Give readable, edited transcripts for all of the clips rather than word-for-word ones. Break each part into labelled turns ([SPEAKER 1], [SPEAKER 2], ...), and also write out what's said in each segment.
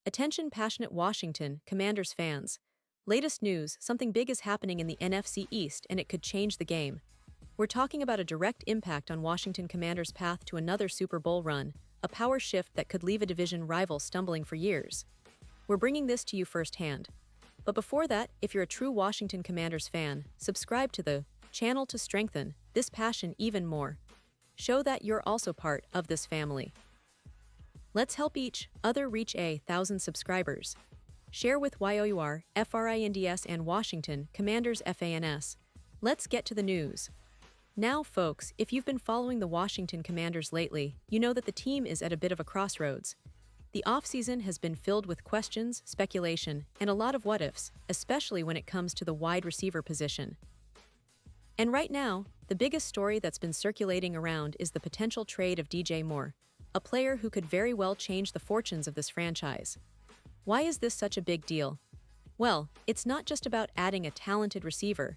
[SPEAKER 1] Attention passionate Washington Commanders fans. Latest news, something big is happening in the NFC East and it could change the game. We're talking about a direct impact on Washington Commanders' path to another Super Bowl run, a power shift that could leave a division rival stumbling for years. We're bringing this to you firsthand. But before that, if you're a true Washington Commanders fan, subscribe to the channel to strengthen this passion even more. Show that you're also part of this family. Let's help each other reach 1,000 subscribers. Share with YOUR, FRINDS and Washington Commanders FANS. Let's get to the news. Now, folks, if you've been following the Washington Commanders lately, you know that the team is at a bit of a crossroads. The offseason has been filled with questions, speculation, and a lot of what-ifs, especially when it comes to the wide receiver position. And right now, the biggest story that's been circulating around is the potential trade of DJ Moore, a player who could very well change the fortunes of this franchise. Why is this such a big deal? Well, it's not just about adding a talented receiver.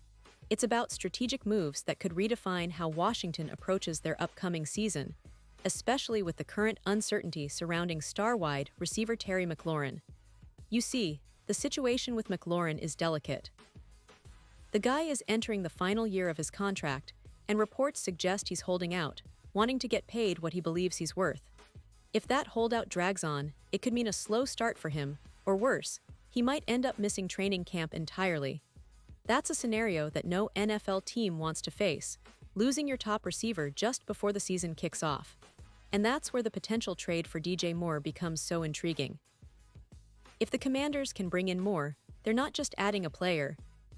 [SPEAKER 1] It's about strategic moves that could redefine how Washington approaches their upcoming season, especially with the current uncertainty surrounding star-wide receiver Terry McLaurin. You see, the situation with McLaurin is delicate. The guy is entering the final year of his contract, and reports suggest he's holding out, wanting to get paid what he believes he's worth. If that holdout drags on, it could mean a slow start for him, or worse, he might end up missing training camp entirely. That's a scenario that no NFL team wants to face, losing your top receiver just before the season kicks off. And that's where the potential trade for DJ Moore becomes so intriguing. If the Commanders can bring in Moore, they're not just adding a player,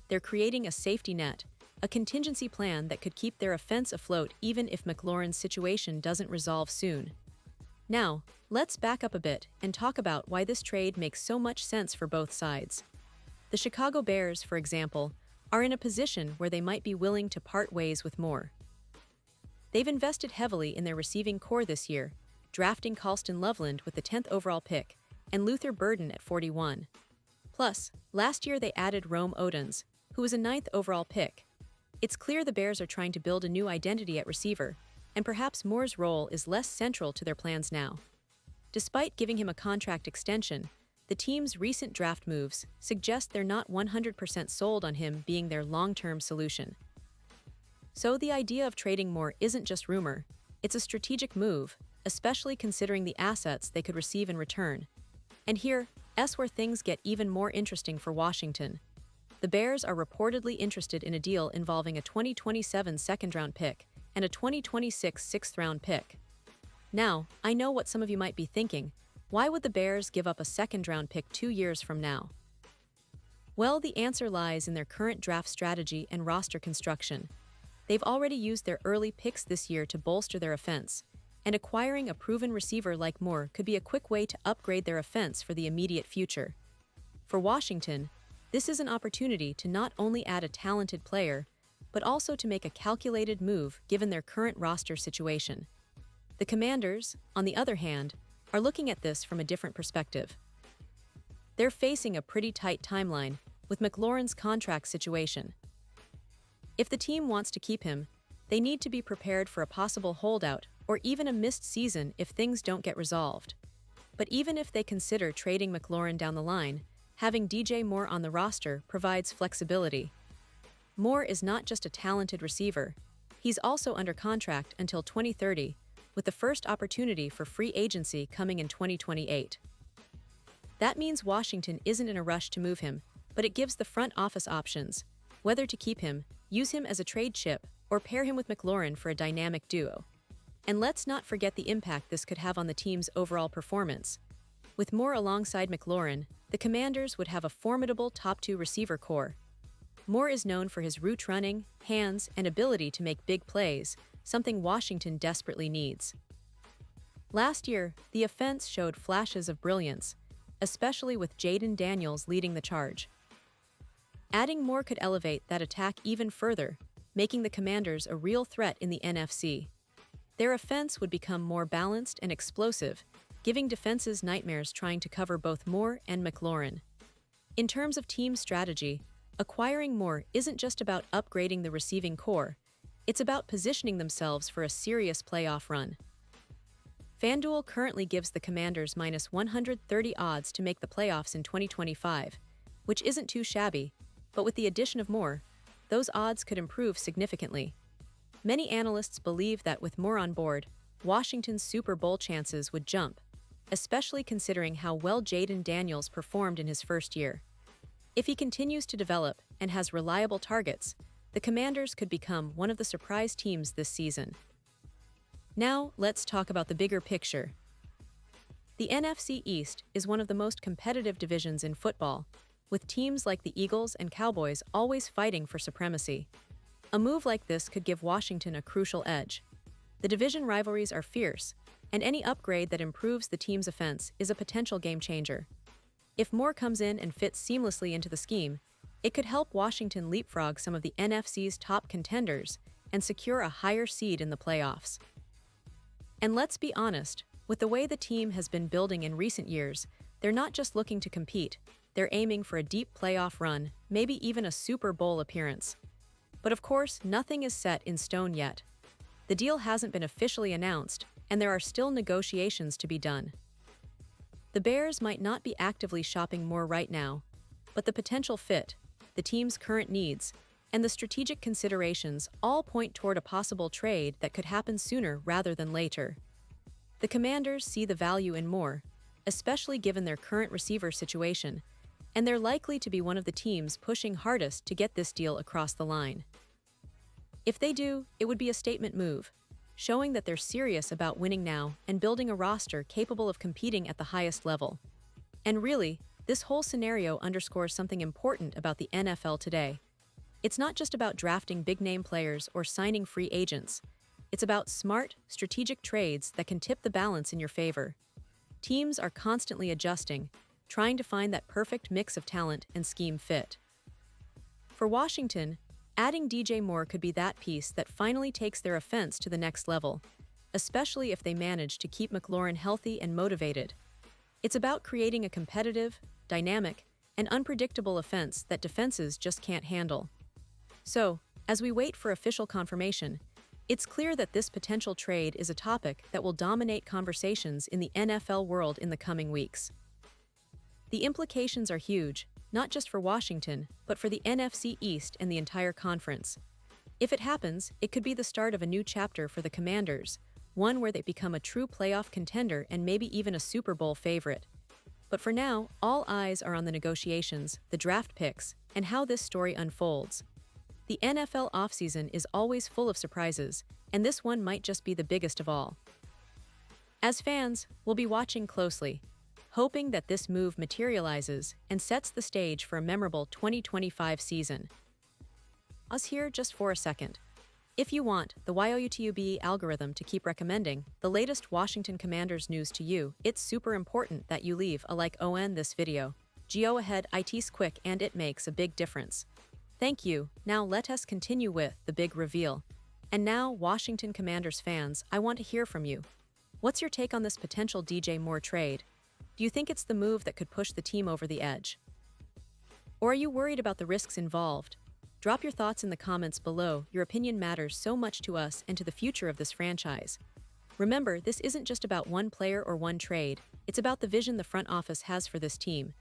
[SPEAKER 1] they're creating a safety net, a contingency plan that could keep their offense afloat even if McLaurin's situation doesn't resolve soon. Now, let's back up a bit and talk about why this trade makes so much sense for both sides. The Chicago Bears, for example, are in a position where they might be willing to part ways with Moore. They've invested heavily in their receiving core this year, drafting Colston Loveland with the 10th overall pick and Luther Burden at 41. Plus, last year they added Rome Odens, who was a 9th overall pick. It's clear the Bears are trying to build a new identity at receiver, and perhaps Moore's role is less central to their plans now. Despite giving him a contract extension, the team's recent draft moves suggest they're not 100% sold on him being their long-term solution. So the idea of trading Moore isn't just rumor, it's a strategic move, especially considering the assets they could receive in return. And here's where things get even more interesting for Washington. The Bears are reportedly interested in a deal involving a 2027 second-round pick and a 2026 sixth-round pick. Now, I know what some of you might be thinking. Why would the Bears give up a second-round pick 2 years from now? Well, the answer lies in their current draft strategy and roster construction. They've already used their early picks this year to bolster their offense, and acquiring a proven receiver like Moore could be a quick way to upgrade their offense for the immediate future. For Washington, this is an opportunity to not only add a talented player, but also to make a calculated move given their current roster situation. The Commanders, on the other hand, are looking at this from a different perspective. They're facing a pretty tight timeline with McLaurin's contract situation. If the team wants to keep him, they need to be prepared for a possible holdout or even a missed season if things don't get resolved. But even if they consider trading McLaurin down the line, having DJ Moore on the roster provides flexibility. Moore is not just a talented receiver, he's also under contract until 2030, with the first opportunity for free agency coming in 2028. That means Washington isn't in a rush to move him, but it gives the front office options, whether to keep him, use him as a trade chip, or pair him with McLaurin for a dynamic duo. And let's not forget the impact this could have on the team's overall performance. With Moore alongside McLaurin, the Commanders would have a formidable top 2 receiver core. Moore is known for his route running, hands, and ability to make big plays, something Washington desperately needs. Last year, the offense showed flashes of brilliance, especially with Jaden Daniels leading the charge. Adding Moore could elevate that attack even further, making the Commanders a real threat in the NFC. Their offense would become more balanced and explosive, giving defenses nightmares trying to cover both Moore and McLaurin. In terms of team strategy, acquiring Moore isn't just about upgrading the receiving core, it's about positioning themselves for a serious playoff run. FanDuel currently gives the Commanders minus 130 odds to make the playoffs in 2025, which isn't too shabby, but with the addition of more, those odds could improve significantly. Many analysts believe that with more on board, Washington's Super Bowl chances would jump, especially considering how well Jaden Daniels performed in his first year. If he continues to develop and has reliable targets, the Commanders could become one of the surprise teams this season. Now, let's talk about the bigger picture. The NFC East is one of the most competitive divisions in football, with teams like the Eagles and Cowboys always fighting for supremacy. A move like this could give Washington a crucial edge. The division rivalries are fierce, and any upgrade that improves the team's offense is a potential game changer. If Moore comes in and fits seamlessly into the scheme, it could help Washington leapfrog some of the NFC's top contenders and secure a higher seed in the playoffs. And let's be honest, with the way the team has been building in recent years, they're not just looking to compete, they're aiming for a deep playoff run, maybe even a Super Bowl appearance. But of course, nothing is set in stone yet. The deal hasn't been officially announced, and there are still negotiations to be done. The Bears might not be actively shopping Moore right now, but the potential fit, the team's current needs, and the strategic considerations all point toward a possible trade that could happen sooner rather than later. The Commanders see the value in Moore, especially given their current receiver situation, and they're likely to be one of the teams pushing hardest to get this deal across the line. If they do, it would be a statement move, showing that they're serious about winning now and building a roster capable of competing at the highest level. And really, this whole scenario underscores something important about the NFL today. It's not just about drafting big-name players or signing free agents. It's about smart, strategic trades that can tip the balance in your favor. Teams are constantly adjusting, trying to find that perfect mix of talent and scheme fit. For Washington, adding DJ Moore could be that piece that finally takes their offense to the next level, especially if they manage to keep McLaurin healthy and motivated. It's about creating a competitive, dynamic, and unpredictable offense that defenses just can't handle. So, as we wait for official confirmation, it's clear that this potential trade is a topic that will dominate conversations in the NFL world in the coming weeks. The implications are huge, not just for Washington, but for the NFC East and the entire conference. If it happens, it could be the start of a new chapter for the Commanders, one where they become a true playoff contender and maybe even a Super Bowl favorite. But for now, all eyes are on the negotiations, the draft picks, and how this story unfolds. The NFL offseason is always full of surprises, and this one might just be the biggest of all. As fans, we'll be watching closely, hoping that this move materializes and sets the stage for a memorable 2025 season. Us here just for a second. If you want the YouTube algorithm to keep recommending the latest Washington Commanders news to you, it's super important that you leave a like on this video. Go ahead, it's quick and it makes a big difference. Thank you. Now let us continue with the big reveal. And now, Washington Commanders fans, I want to hear from you. What's your take on this potential DJ Moore trade? Do you think it's the move that could push the team over the edge? Or are you worried about the risks involved? Drop your thoughts in the comments below. Your opinion matters so much to us and to the future of this franchise. Remember, this isn't just about one player or one trade. It's about the vision the front office has for this team.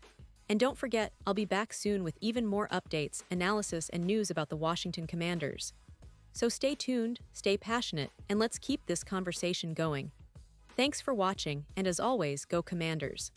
[SPEAKER 1] And don't forget, I'll be back soon with even more updates, analysis, and news about the Washington Commanders. So stay tuned, stay passionate, and let's keep this conversation going. Thanks for watching, and as always, go Commanders.